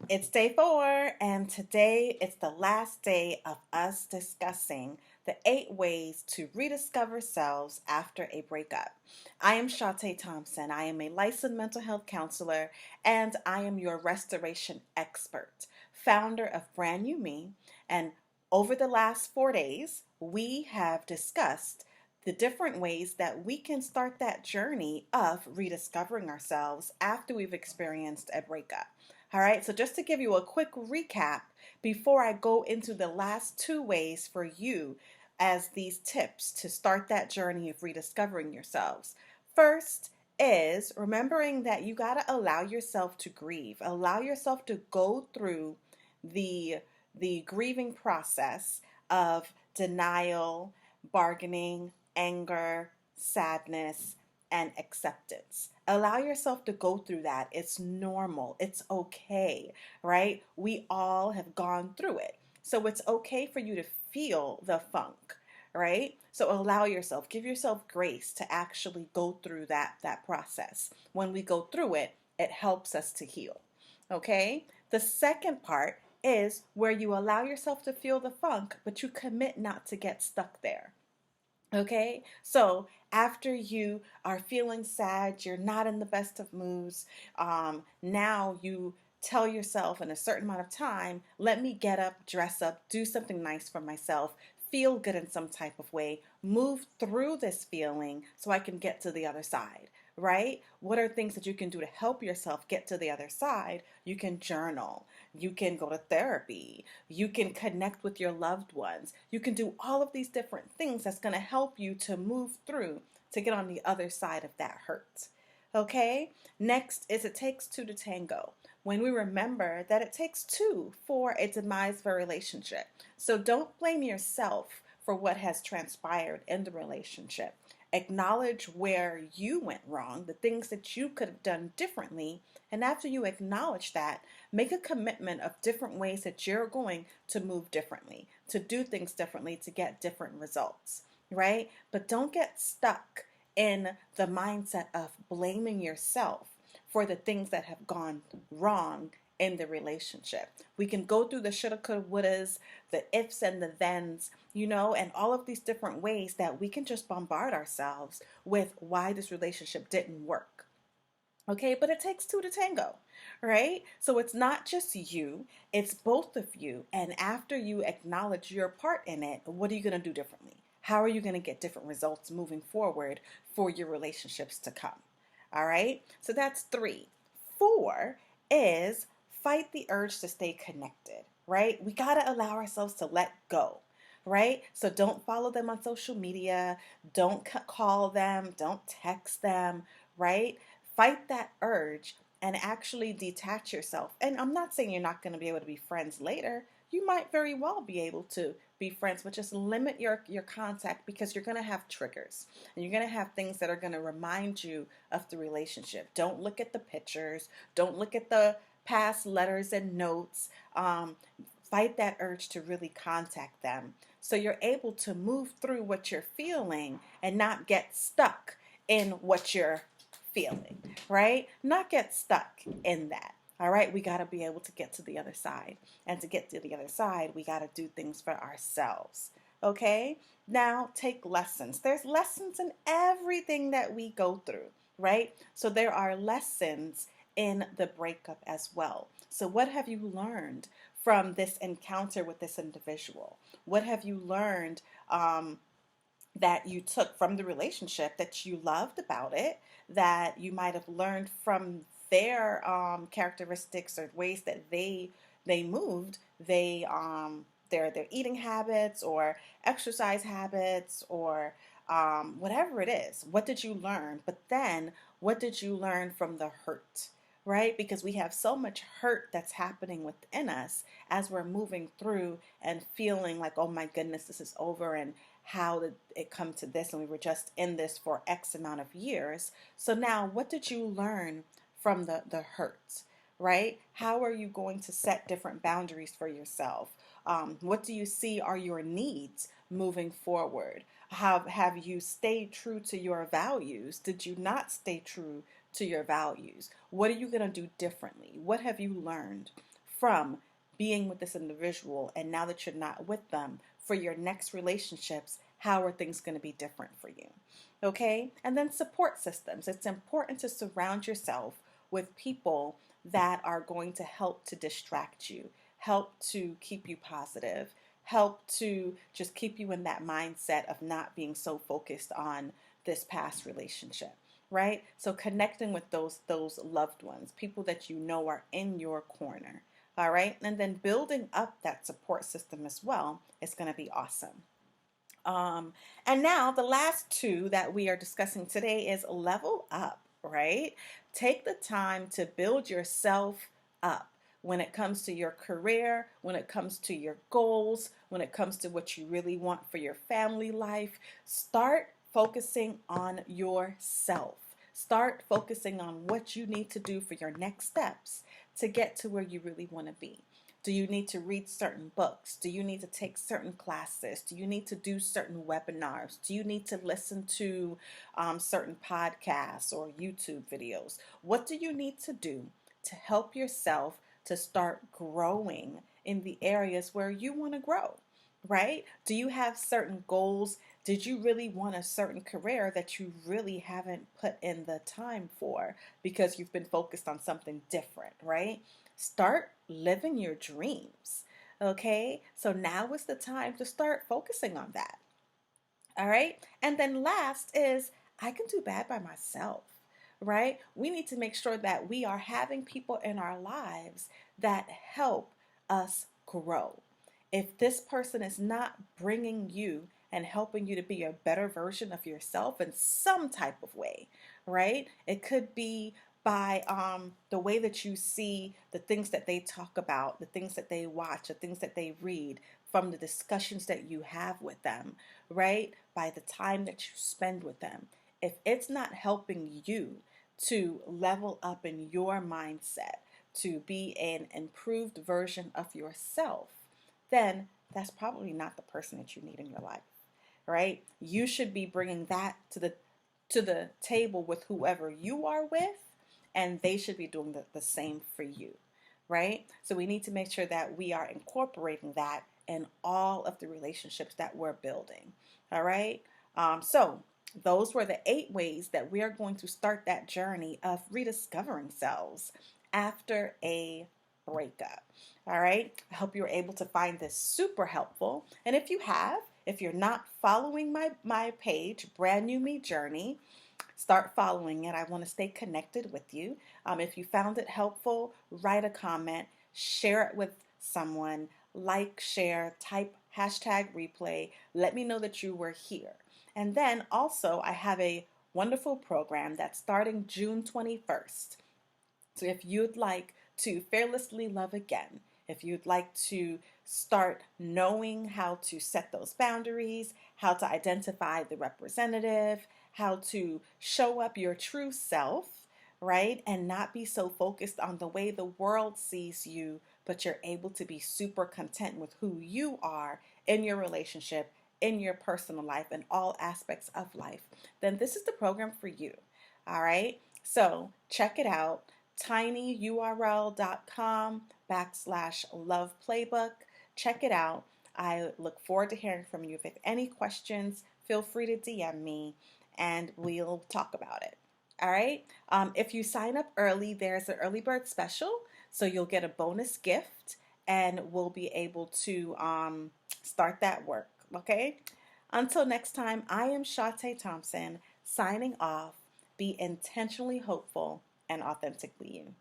It's day 4, and today it's the last day of us discussing the 8 ways to rediscover selves after a breakup. I am Shantae Thompson. I am a licensed mental health counselor, and I am your restoration expert, founder of Brand New Me. And over the last 4 days, we have discussed the different ways that we can start that journey of rediscovering ourselves after we've experienced a breakup. All right, so just to give you a quick recap before I go into the last 2 ways for you as these tips to start that journey of rediscovering yourselves. First is remembering that you got to allow yourself to grieve. Allow yourself to go through the the grieving process of denial, bargaining, anger, sadness, and acceptance. Allow yourself to go through that. It's normal. It's okay, right? We all have gone through it. So it's okay for you to feel the funk, right? So allow yourself, give yourself grace to actually go through that process. When we go through it, it helps us to heal. Okay? The second part is where you allow yourself to feel the funk, but you commit not to get stuck there. Okay, so after you are feeling sad, you're not in the best of moods, now you tell yourself in a certain amount of time, let me get up, dress up, do something nice for myself, feel good in some type of way, move through this feeling so I can get to the other side. Right? What are things that you can do to help yourself get to the other side? You can journal. You can go to therapy. You can connect with your loved ones. You can do all of these different things that's going to help you to move through to get on the other side of that hurt. Okay? Next is it takes two to tango. When we remember that it takes two for a demise of a relationship. So don't blame yourself for what has transpired in the relationship. Acknowledge where you went wrong, the things that you could have done differently. And after you acknowledge that, make a commitment of different ways that you're going to move differently, to do things differently, to get different results, right? But don't get stuck in the mindset of blaming yourself for the things that have gone wrong in the relationship. We can go through the shoulda, coulda, wouldas, the ifs and the thens, and all of these different ways that we can just bombard ourselves with why this relationship didn't work. Okay, but it takes two to tango, right? So it's not just you, it's both of you. And after you acknowledge your part in it, what are you going to do differently? How are you going to get different results moving forward for your relationships to come? All right, so that's 3. 4 is fight the urge to stay connected, right? We got to allow ourselves to let go, right? So don't follow them on social media, don't call them, don't text them, right? Fight that urge and actually detach yourself. And I'm not saying you're not going to be able to be friends later. You might very well be able to be friends, but just limit your contact because you're going to have triggers and you're going to have things that are going to remind you of the relationship. Don't look at the pictures. Don't look at the past letters and notes. Fight that urge to really contact them so you're able to move through what you're feeling and not get stuck in what you're feeling, right? Not get stuck in that. All right, we got to be able to get to the other side. And to get to the other side, we got to do things for ourselves. Okay? Now, take lessons. There's lessons in everything that we go through, right? So there are lessons in the breakup as well. So what have you learned from this encounter with this individual? What have you learned that you took from the relationship that you loved about it, that you might have learned from their characteristics or ways that they moved, their eating habits or exercise habits or whatever it is. What did you learn? But then what did you learn from the hurt? Right? Because we have so much hurt that's happening within us as we're moving through and feeling like, oh my goodness, this is over, and how did it come to this? And we were just in this for X amount of years. So now, what did you learn from the hurt? Right? How are you going to set different boundaries for yourself? What do you see are your needs moving forward? Have you stayed true to your values? Did you not stay true to your values? What are you going to do differently? What have you learned from being with this individual, and now that you're not with them, for your next relationships, how are things going to be different for you? Okay? And then support systems. It's important to surround yourself with people that are going to help to distract you, help to keep you positive, help to just keep you in that mindset of not being so focused on this past relationship, right? So connecting with those loved ones, people that you know are in your corner. All right. And then building up that support system as well is going to be awesome. And now the last two that we are discussing today is level up, right? Take the time to build yourself up when it comes to your career, when it comes to your goals, when it comes to what you really want for your family life. Start focusing on yourself. Start focusing on what you need to do for your next steps to get to where you really want to be. Do you need to read certain books? Do you need to take certain classes? Do you need to do certain webinars? Do you need to listen to certain podcasts or YouTube videos? What do you need to do to help yourself to start growing in the areas where you want to grow, right? Do you have certain goals? Did you really want a certain career that you really haven't put in the time for because you've been focused on something different, right? Start living your dreams, okay? So now is the time to start focusing on that, all right? And then last is I can do bad by myself, right? We need to make sure that we are having people in our lives that help us grow. If this person is not bringing you and helping you to be a better version of yourself in some type of way, right? It could be by the way that you see the things that they talk about, the things that they watch, the things that they read, from the discussions that you have with them, right? By the time that you spend with them. If it's not helping you to level up in your mindset, to be an improved version of yourself, then that's probably not the person that you need in your life, right? You should be bringing that to the table with whoever you are with, and they should be doing the same for you, right? So we need to make sure that we are incorporating that in all of the relationships that we're building, all right? So those were the 8 ways that we are going to start that journey of rediscovering selves after a breakup. All right. I hope you were able to find this super helpful. And if you're not following my page, Brand New Me Journey, start following it. I want to stay connected with you. If you found it helpful, write a comment, share it with someone, like, share, type #replay. Let me know that you were here. And then also, I have a wonderful program that's starting June 21st. So if you'd like to fearlessly love again, if you'd like to start knowing how to set those boundaries, how to identify the representative, how to show up your true self, right? And not be so focused on the way the world sees you, but you're able to be super content with who you are in your relationship, in your personal life, in all aspects of life, then this is the program for you. All right? So check it out. tinyurl.com/love playbook. Check it out. I look forward to hearing from you. If you have any questions, feel free to DM me and we'll talk about it. All right. If you sign up early, there's an early bird special. So you'll get a bonus gift and we'll be able to start that work. Okay. Until next time, I am Shante Thompson signing off. Be intentionally hopeful and authentically you.